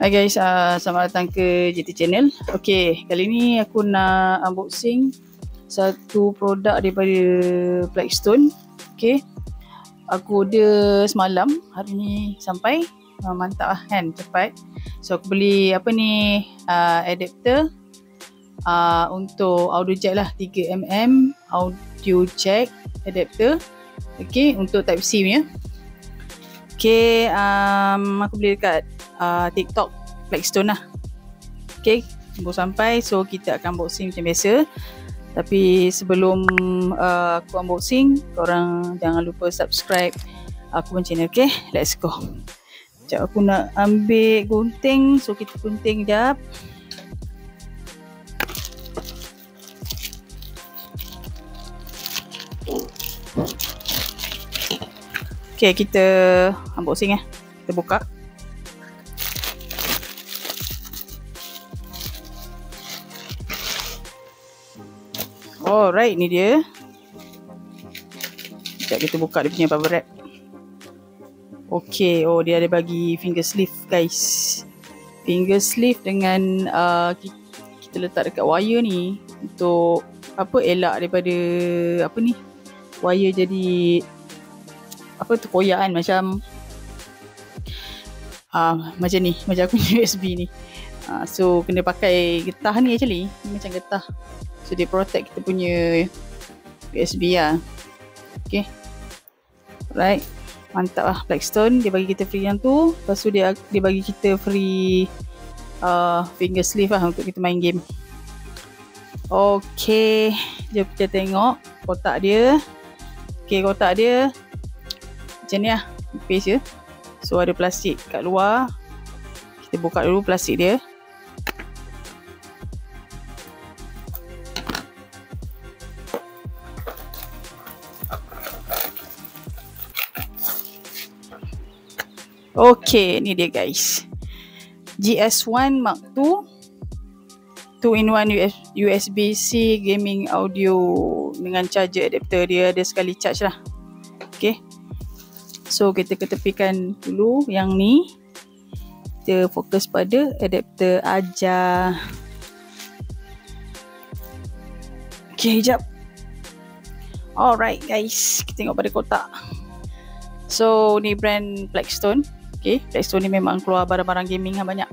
Hai guys, selamat datang ke JT Channel. Okay, kali ni aku nak unboxing satu produk daripada Blackstone. Okay, aku order semalam, hari ni sampai. Mantap lah kan, cepat. So aku beli adapter untuk audio jack lah, 3mm audio jack adapter. Okay, untuk type C punya. Okay, aku beli dekat TikTok Blackstone lah. Okay, tunggu sampai. So kita akan unboxing macam biasa. Tapi sebelum aku unboxing, korang jangan lupa subscribe aku punya channel. Okay, let's go. Sekejap aku nak ambil gunting. So kita gunting sekejap. Okay, kita unboxing kita buka. Alright, ni dia. Sekejap kita buka dia punya bubble wrap. Okay, dia ada bagi finger sleeve guys. Finger sleeve dengan kita letak dekat wire ni untuk elak daripada wire jadi koyak kan, macam ni, macam aku punya USB ni. So kena pakai getah ni actually. Ni macam getah. So dia protect kita punya USB lah. Okay, right, mantap lah Blackstone. Dia bagi kita free yang tu. Lepas tu dia bagi kita free finger sleeve lah untuk kita main game. Okay, jom kita tengok kotak dia. Okay, kotak dia macam ni lah, nipis je. So ada plastik kat luar. Kita buka dulu plastik dia. Okay, ni dia guys. GS1 Mark II 2-in-1 USB-C gaming audio dengan charger adapter. Dia ada sekali charge lah. Okay, so kita ketepikan dulu yang ni. Kita fokus pada adapter aja. Okay, sekejap. Alright guys, kita tengok pada kotak. So ni brand Blackstone. Okay, Blackstone ni memang keluar barang-barang gaming banyak.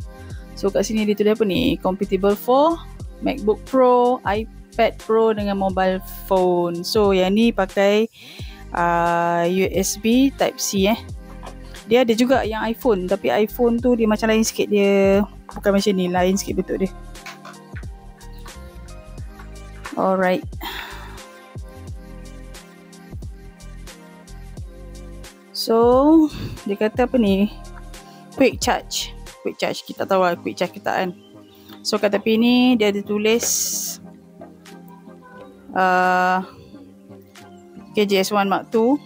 So kat sini dia tulis apa ni? Compatible for MacBook Pro, iPad Pro dengan mobile phone. So yang ni pakai USB Type C Dia ada juga yang iPhone, tapi iPhone tu dia macam lain sikit. Dia bukan macam ni, lain sikit bentuk dia. Alright. So dia kata apa ni? Quick charge. Kita tahu lah quick charge kita kan. So kat tepi ni dia ada tulis GS1 Mark II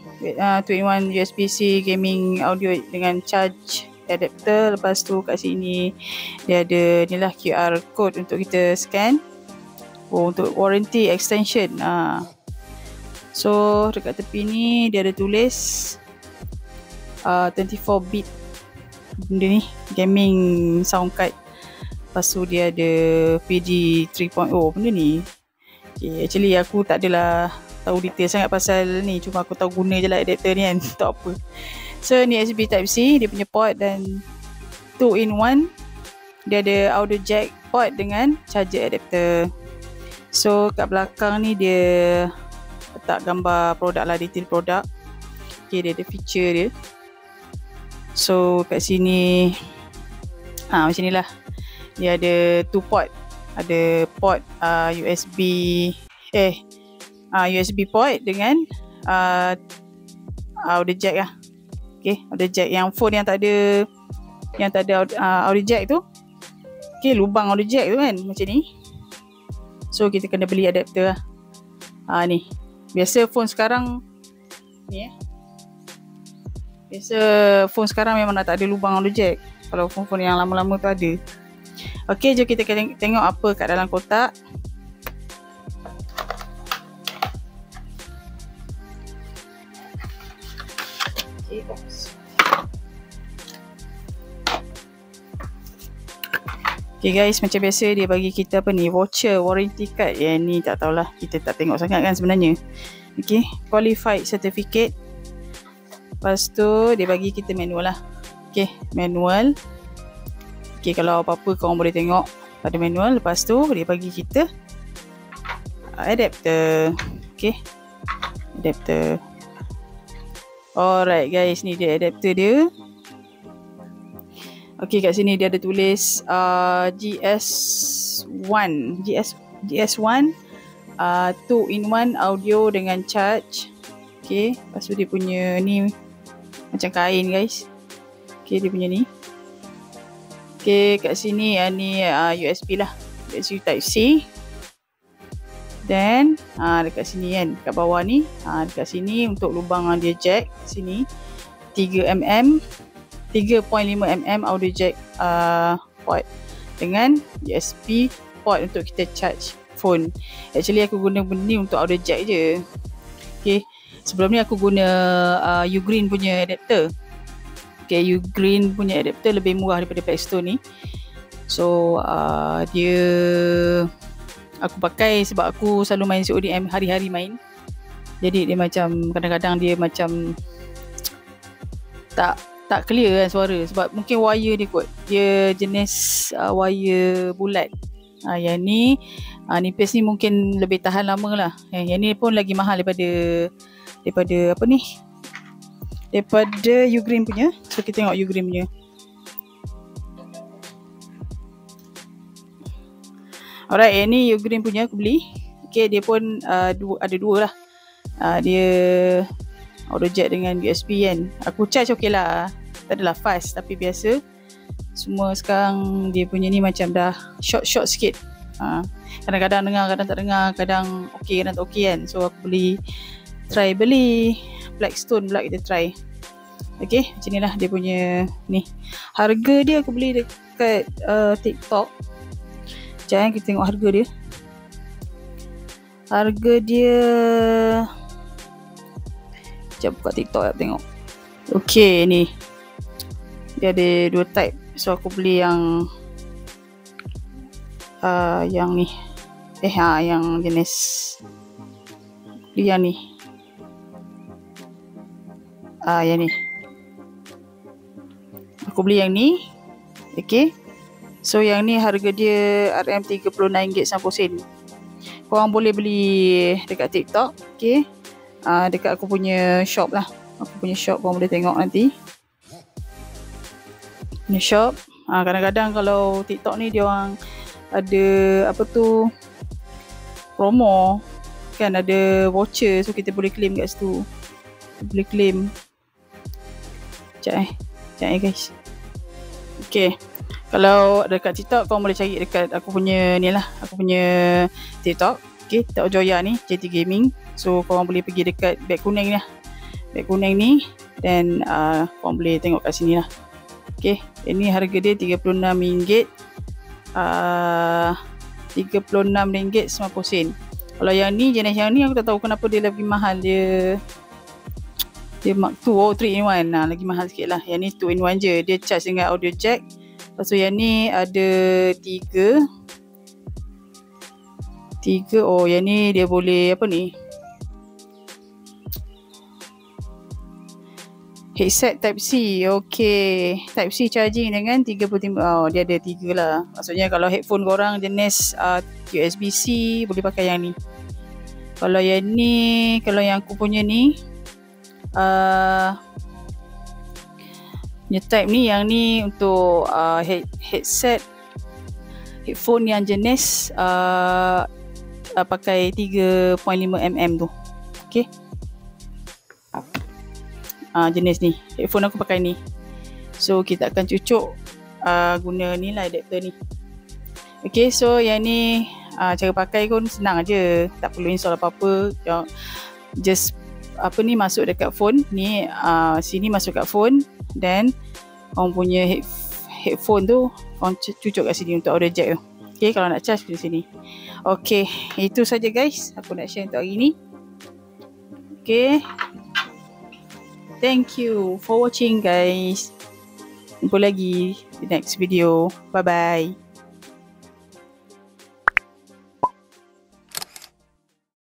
2-in-1 USB-C gaming audio dengan charge adapter. Lepas tu kat sini dia ada ni lah QR code untuk kita scan. Untuk warranty extension. So dekat tepi ni dia ada tulis 24-bit benda ni, gaming sound card. Lepas tu dia ada PD 3.0 benda ni. Okay, actually aku tak adalah tahu detail sangat pasal ni, cuma aku tahu guna je lah adapter ni kan. Tak apa. So ni USB Type C, dia punya port, dan 2-in-1. Dia ada audio jack port dengan charger adapter. So kat belakang ni dia letak gambar produk lah, detail produk. Okay, dia ada feature dia. So kat sini macam ni lah. Dia ada 2 port. Ada port USB port dengan audio jack lah. Okay, audio jack. Yang phone yang tak ada audio jack tu, okay, lubang audio jack tu kan, macam ni. So kita kena beli adapter lah. Ni biasa phone sekarang ni biasa phone sekarang memang dah tak ada lubang audio jack. Kalau phone-phone yang lama-lama tu ada. Okay, jom kita tengok apa kat dalam kotak. Okay, box. Okay guys, macam biasa dia bagi kita apa ni, voucher warranty card. Yang ni tak tahulah, kita tak tengok sangat kan sebenarnya. Okay, qualified certificate. Lepas tu dia bagi kita manual lah. Okay, manual. Okay, kalau apa-apa korang boleh tengok pada manual. Lepas tu dia bagi kita adapter. Okay, adapter. Alright guys, ni dia adapter dia. Okay, kat sini dia ada tulis GS1 2-in-1 audio dengan charge. Okay, lepas tu dia punya ni macam kain guys. Okay, dia punya ni. Okay, kat sini ni USB lah, USB type C. Dan dekat sini kan, dekat bawah ni, dekat sini untuk lubang dia jack sini 3mm 3.5mm audio jack port dengan USB port untuk kita charge phone. Actually aku guna benda ni untuk audio jack je. Okay, sebelum ni aku guna Ugreen punya adapter. Okay, Ugreen punya adapter lebih murah daripada Blackstone ni. So dia aku pakai sebab aku selalu main CODM, hari-hari main. Jadi dia macam kadang-kadang dia macam tak clear kan suara, sebab mungkin wire dia kot. Dia jenis wire bulat. Yang ni nipis ni mungkin lebih tahan lama lah. Yang ni pun lagi mahal daripada apa ni, daripada Ugreen punya. So kita tengok Ugreen punya. Alright, yang ni Ugreen punya aku beli. Okay, dia pun ada dua lah. Dia audio jack dengan USB kan. Aku charge okey lah, tak adalah fast, tapi biasa semua sekarang dia punya ni macam dah short sikit. Kadang-kadang dengar, kadang tak dengar, kadang okey, kadang tak okey kan. So aku try beli Blackstone pula, kita try. Okay, macam ni lah dia punya ni. Harga dia aku beli dekat TikTok. Sekejap kita tengok harga dia. Harga dia, sekejap buka TikTok lah tengok. Okay, ni dia ada dua type. So aku beli yang ni. Yang jenis beli yang ni. Yang ni. Aku beli yang ni. Okay. So yang ni harga dia RM39.90. Korang boleh beli dekat TikTok. Okay. Dekat aku punya shop lah. Aku punya shop korang boleh tengok nanti. Punya shop. Kadang-kadang kalau TikTok ni dia orang ada apa tu, promo kan, ada voucher. So kita boleh claim kat situ. Kita boleh claim. Sekejap guys. Okay, kalau dekat TikTok korang boleh cari dekat aku punya ni lah, aku punya TikTok. Okay, TikTok Joya ni, JT Gaming. So korang boleh pergi dekat beg kuning ni lah, beg kuning ni. Dan korang boleh tengok kat sini lah. Okay, ini harga dia RM36. RM36.90. Kalau yang ni, jenis yang ni aku tak tahu kenapa dia lebih mahal. Dia Mark 2, 3-in-1. Lagi mahal sikit lah. Yang ni 2-in-1 je. Dia charge dengan audio jack. Lepas tu yang ni ada 3. Oh, yang ni dia boleh apa ni, headset type C. Okay, type C charging dengan 35. Oh, dia ada 3 lah. Maksudnya kalau headphone korang jenis USB-C, boleh pakai yang ni. Kalau yang ni, kalau yang aku punya ni punya type ni, yang ni untuk headset, headphone yang jenis pakai 3.5mm tu. Okay, jenis ni headphone aku pakai ni. So kita akan cucuk guna ni lah, adapter ni. Okay, so yang ni cara pakai pun senang aja, tak perlu install apa-apa. Just apa ni, masuk dekat phone ni, sini masuk kat phone. Dan orang punya headphone tu orang cucuk kat sini untuk audio jack tu. Okay, kalau nak charge di sini. Okay, itu saja guys aku nak share untuk hari ni. Okay, thank you for watching guys. Jumpa lagi di next video. Bye bye.